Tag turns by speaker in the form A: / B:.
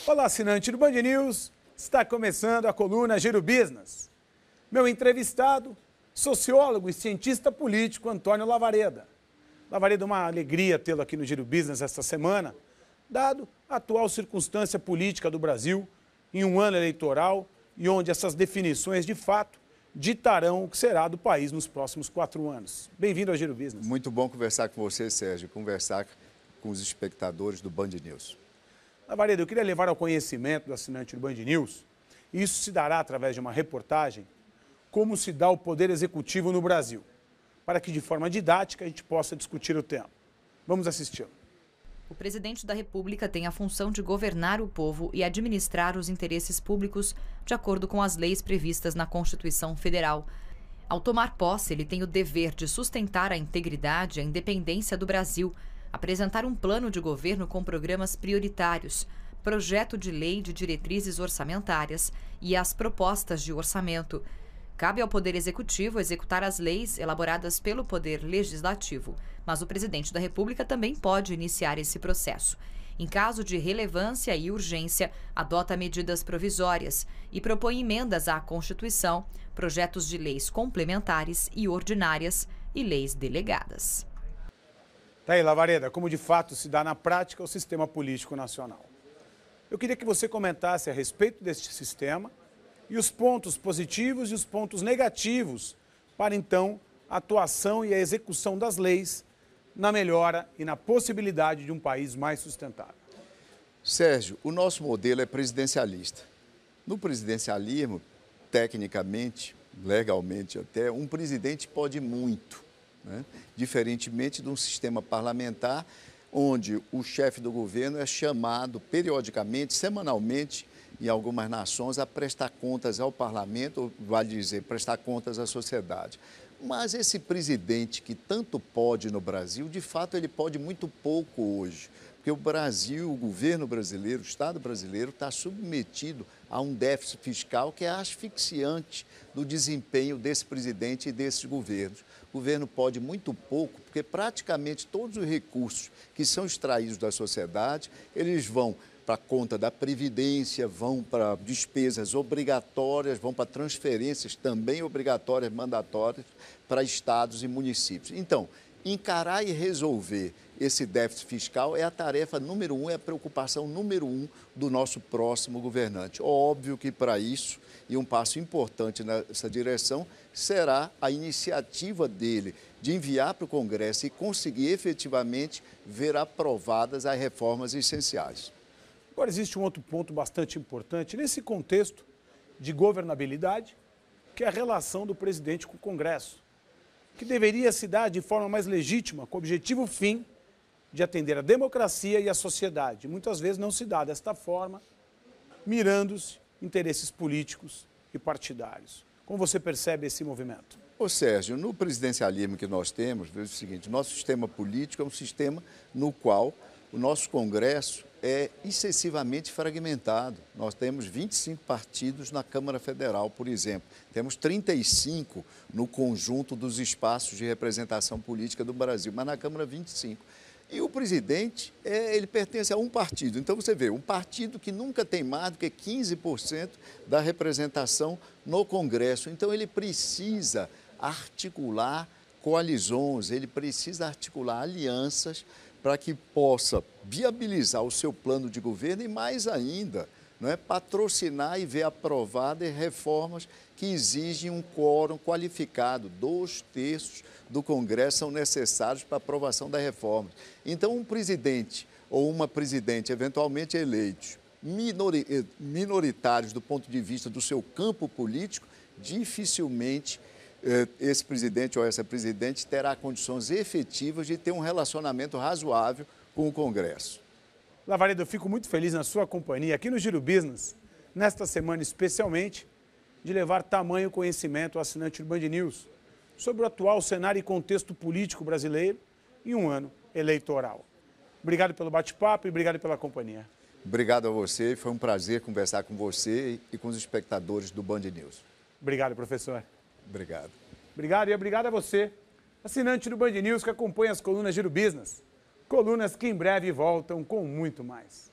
A: Olá, assinante do Band News. Está começando a coluna Giro Business. Meu entrevistado, sociólogo e cientista político Antônio Lavareda. Lavareda, uma alegria tê-lo aqui no Giro Business esta semana, dado a atual circunstância política do Brasil em um ano eleitoral e onde essas definições, de fato, ditarão o que será do país nos próximos 4 anos. Bem-vindo ao Giro Business.
B: Muito bom conversar com você, Sérgio, conversar com os espectadores do Band News.
A: Lavareda, eu queria levar ao conhecimento do assinante do Band News, e isso se dará através de uma reportagem, como se dá o poder executivo no Brasil, para que de forma didática a gente possa discutir o tema. Vamos assisti-lo.
C: O presidente da República tem a função de governar o povo e administrar os interesses públicos de acordo com as leis previstas na Constituição Federal. Ao tomar posse, ele tem o dever de sustentar a integridade e a independência do Brasil, apresentar um plano de governo com programas prioritários, projeto de lei de diretrizes orçamentárias e as propostas de orçamento. Cabe ao Poder Executivo executar as leis elaboradas pelo Poder Legislativo, mas o presidente da República também pode iniciar esse processo. Em caso de relevância e urgência, adota medidas provisórias e propõe emendas à Constituição, projetos de leis complementares e ordinárias e leis delegadas.
A: Tá aí, Lavareda, como de fato se dá na prática o sistema político nacional. Eu queria que você comentasse a respeito deste sistema e os pontos positivos e os pontos negativos para, então, a atuação e a execução das leis na melhora e na possibilidade de um país mais sustentável.
B: Sérgio, o nosso modelo é presidencialista. No presidencialismo, tecnicamente, legalmente até, um presidente pode muito, né? Diferentemente de um sistema parlamentar, onde o chefe do governo é chamado periodicamente, semanalmente, em algumas nações, a prestar contas ao parlamento, ou vale dizer, prestar contas à sociedade. Mas esse presidente que tanto pode no Brasil, de fato, ele pode muito pouco hoje. Porque o Brasil, o governo brasileiro, o Estado brasileiro está submetido a um déficit fiscal que é asfixiante do desempenho desse presidente e desses governos. O governo pode muito pouco, porque praticamente todos os recursos que são extraídos da sociedade, eles vão para a conta da Previdência, vão para despesas obrigatórias, vão para transferências também obrigatórias, mandatórias, para estados e municípios. Então, encarar e resolver esse déficit fiscal é a tarefa número 1, é a preocupação número 1 do nosso próximo governante. Óbvio que para isso, e um passo importante nessa direção, será a iniciativa dele de enviar para o Congresso e conseguir efetivamente ver aprovadas as reformas essenciais.
A: Agora, existe um outro ponto bastante importante nesse contexto de governabilidade, que é a relação do presidente com o Congresso, que deveria se dar de forma mais legítima, com o objetivo fim de atender a democracia e a sociedade. Muitas vezes não se dá desta forma, mirando-se interesses políticos e partidários. Como você percebe esse movimento?
B: Ô Sérgio, no presidencialismo que nós temos, veja o seguinte, nosso sistema político é um sistema no qual o nosso Congresso é excessivamente fragmentado. Nós temos 25 partidos na Câmara Federal, por exemplo. Temos 35 no conjunto dos espaços de representação política do Brasil, mas na Câmara 25. E o presidente, ele pertence a um partido. Então, você vê, um partido que nunca tem mais do que 15% da representação no Congresso. Então, ele precisa articular coalizões, ele precisa articular alianças para que possa viabilizar o seu plano de governo e, mais ainda, não é, patrocinar e ver aprovadas reformas que exigem um quórum qualificado. 2/3 do Congresso são necessários para a aprovação da reforma. Então, um presidente ou uma presidente eventualmente eleitos, minoritários do ponto de vista do seu campo político, dificilmente esse presidente ou essa presidente terá condições efetivas de ter um relacionamento razoável com o Congresso.
A: Lavareda, eu fico muito feliz na sua companhia aqui no Giro Business, nesta semana especialmente, de levar tamanho conhecimento ao assinante do Band News sobre o atual cenário e contexto político brasileiro em um ano eleitoral. Obrigado pelo bate-papo e obrigado pela companhia.
B: Obrigado a você, foi um prazer conversar com você e com os espectadores do Band News.
A: Obrigado, professor.
B: Obrigado.
A: Obrigado e obrigado a você, assinante do Band News que acompanha as colunas Giro Business. Colunas que em breve voltam com muito mais.